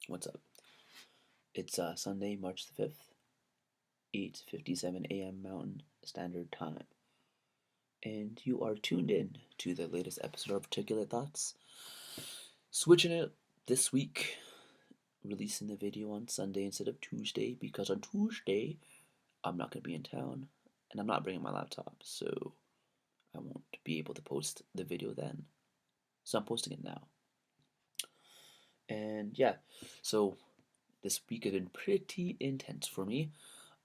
What's up? It's Sunday, March the 5th, 8:57 a.m. Mountain Standard Time, and you are tuned in to the latest episode of Articulate Thoughts. Switching it this week, releasing the video on Sunday instead of Tuesday because on Tuesday I'm not going to be in town and I'm not bringing my laptop, so I won't be able to post the video then. So I'm posting it now. And yeah, so this week has been pretty intense for me.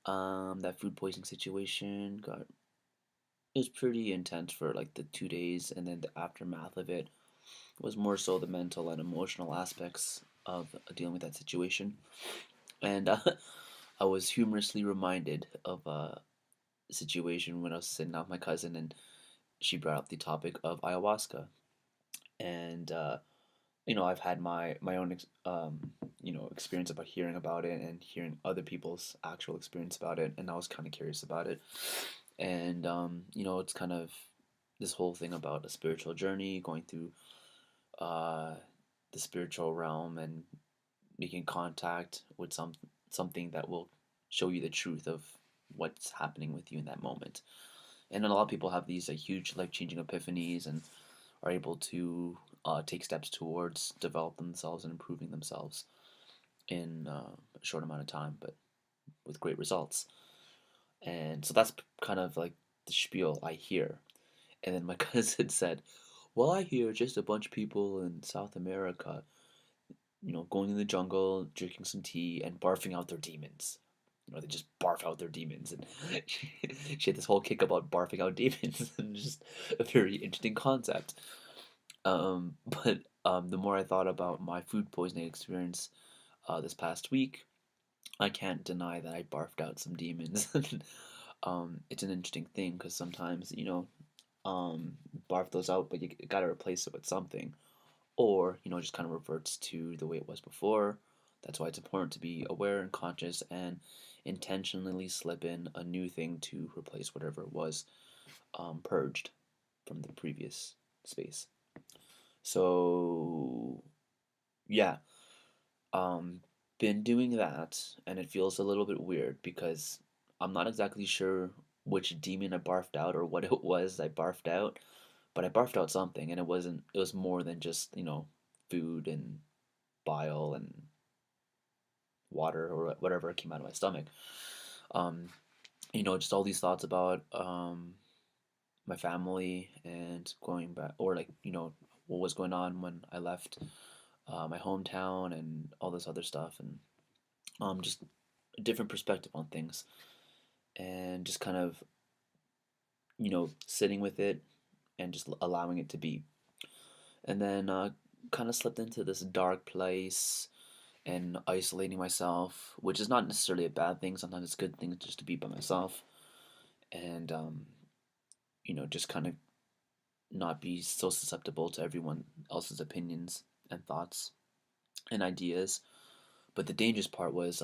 That food poisoning situation got it was pretty intense for like the 2 days, and then the aftermath of it was more so the mental and emotional aspects of dealing with that situation. And I was humorously reminded of a situation when I was sitting out with my cousin, and she brought up the topic of ayahuasca. And I've had my own experience about hearing about it and hearing other people's actual experience about it, and I was kind of curious about it. And it's kind of this whole thing about a spiritual journey, going through uh, the spiritual realm and making contact with something that will show you the truth of what's happening with you in that moment. And a lot of people have these like huge life changing epiphanies and are able to take steps towards develop themselves and improving themselves in a short amount of time, but with great results. And so that's kind of like the spiel I hear. And then my cousin said, "Well, I hear just a bunch of people in South America, going in the jungle, drinking some tea, and barfing out their demons. They just barf out their demons." And she had this whole kick about barfing out demons, and just a very interesting concept. But the more I thought about my food poisoning experience this past week, I can't deny that I barfed out some demons. It's an interesting thing because sometimes, barf those out, but you gotta replace it with something, or just kind of reverts to the way it was before. That's why it's important to be aware and conscious and intentionally slip in a new thing to replace whatever it was purged from the previous space. So yeah, um, been doing that, and it feels a little bit weird because I'm not exactly sure which demon I barfed out or what it was I barfed out, but I barfed out something, and it was more than just, food and bile and water or whatever came out of my stomach. Um, just all these thoughts about my family and going back, or like, what was going on when I left my hometown and all this other stuff, and just a different perspective on things, and just kind of, sitting with it and just allowing it to be. And then kind of slipped into this dark place and isolating myself, which is not necessarily a bad thing. Sometimes it's a good thing just to be by myself and, just kind of not be so susceptible to everyone else's opinions and thoughts and ideas. But the dangerous part was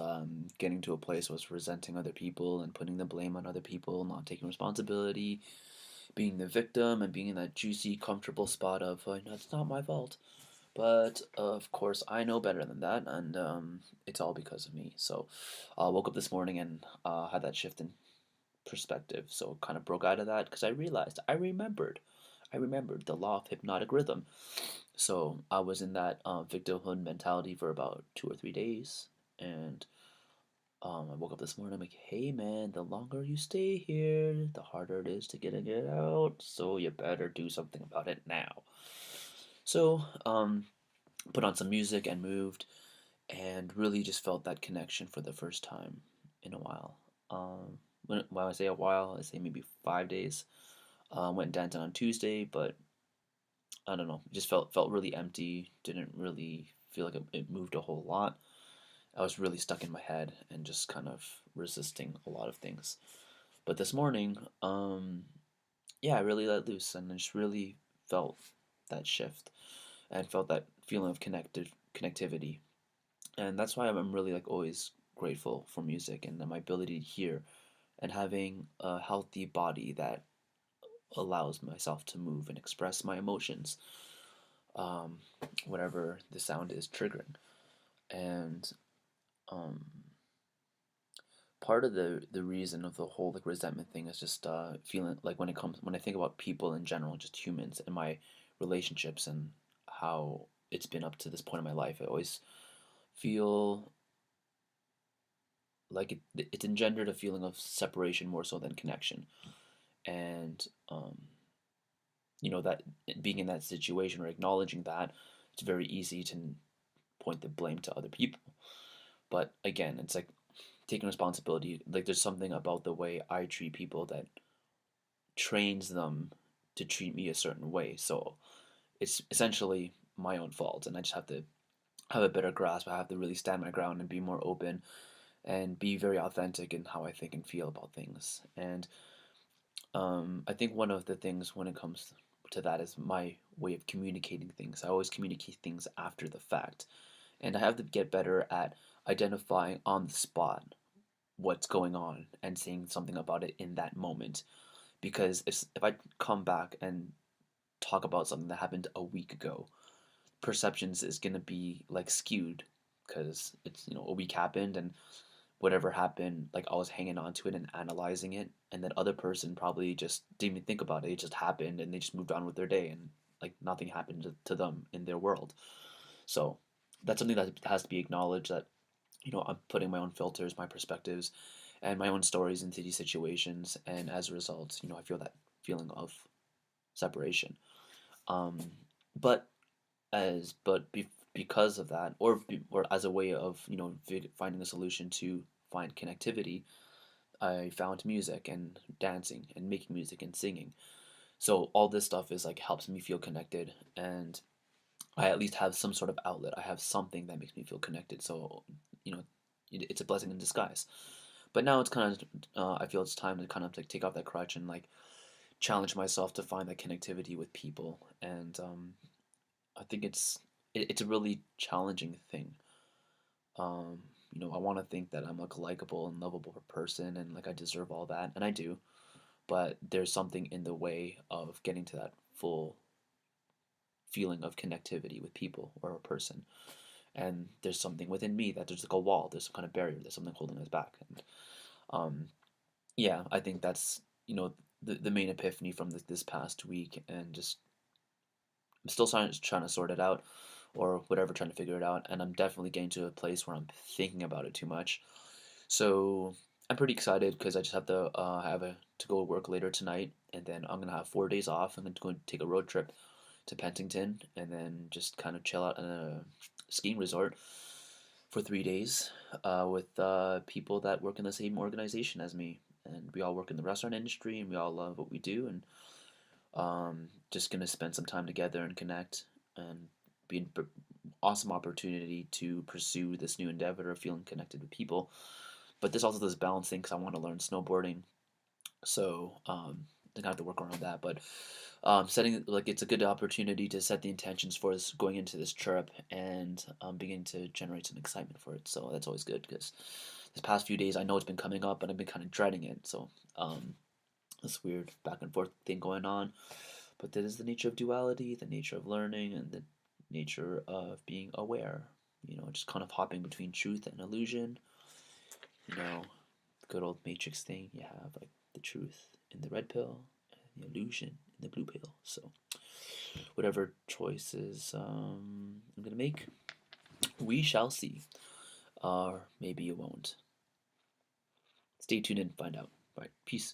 getting to a place where I was resenting other people and putting the blame on other people, not taking responsibility, being the victim, and being in that juicy, comfortable spot of, no, it's not my fault. But of course, I know better than that, and it's all because of me. So I woke up this morning and had that shift in perspective. So kind of broke out of that because I remembered the law of hypnotic rhythm. So I was in that victimhood mentality for about 2 or 3 days, and I woke up this morning. I'm like, hey man, the longer you stay here, the harder it is to get out. So you better do something about it now. So put on some music and moved, and really just felt that connection for the first time in a while. When I say a while, I say maybe 5 days. Went dancing on Tuesday, but I don't know, just felt really empty. Didn't really feel like it moved a whole lot. I was really stuck in my head and just kind of resisting a lot of things. But this morning, yeah, I really let loose and I just really felt that shift and felt that feeling of connectivity. And that's why I'm really like always grateful for music and my ability to hear and having a healthy body that allows myself to move and express my emotions, um, whatever the sound is triggering. And um, part of the reason of the whole like resentment thing is just feeling like when I think about people in general, just humans and my relationships and how it's been up to this point in my life, I always feel like it's engendered a feeling of separation more so than connection. And that being in that situation or acknowledging that, it's very easy to point the blame to other people. But again, it's like taking responsibility. Like there's something about the way I treat people that trains them to treat me a certain way. So it's essentially my own fault, and I just have to have a better grasp. I have to really stand my ground and be more open and be very authentic in how I think and feel about things. And I think one of the things when it comes to that is my way of communicating things. I always communicate things after the fact, and I have to get better at identifying on the spot what's going on and saying something about it in that moment. Because if I come back and talk about something that happened a week ago, perceptions is gonna be like skewed because it's a week happened and whatever happened, like I was hanging on to it and analyzing it, and that other person probably just didn't even think about it. It just happened, and they just moved on with their day, and like nothing happened to them in their world. So that's something that has to be acknowledged. That I'm putting my own filters, my perspectives, and my own stories into these situations, and as a result, I feel that feeling of separation. Um, but because of that, or as a way of finding a solution to find connectivity, I found music and dancing and making music and singing. So all this stuff is like helps me feel connected, and I at least have some sort of outlet. I have something that makes me feel connected. So you know, it's a blessing in disguise. But now it's kind of I feel it's time to kind of like take off that crutch and like challenge myself to find that connectivity with people. And I think it's a really challenging thing. Um, I want to think that I'm like a likable and lovable person and like I deserve all that, and I do. But there's something in the way of getting to that full feeling of connectivity with people or a person. And there's something within me that there's like a wall, there's some kind of barrier, there's something holding us back. And um, yeah, I think that's the main epiphany from this past week, and just I'm still trying to sort it out or whatever, trying to figure it out. And I'm definitely getting to a place where I'm thinking about it too much. So I'm pretty excited because I just have to to go to work later tonight, and then I'm gonna have 4 days off. I'm going to go and take a road trip to Pentington, and then just kind of chill out in a skiing resort for 3 days with people that work in the same organization as me, and we all work in the restaurant industry, and we all love what we do, and just gonna spend some time together and connect, and be an awesome opportunity to pursue this new endeavor of feeling connected with people. But there's also this balance thing because I want to learn snowboarding, so I think I have to work around that. But setting like it's a good opportunity to set the intentions for us going into this trip and begin to generate some excitement for it. So that's always good because this past few days I know it's been coming up and I've been kind of dreading it. So this weird back and forth thing going on. But that is the nature of duality, the nature of learning, and the nature of being aware. Just kind of hopping between truth and illusion. The good old Matrix thing. You have like the truth in the red pill and the illusion in the blue pill. So whatever choices I'm gonna make, we shall see. Or maybe you won't. Stay tuned and find out. All right, peace.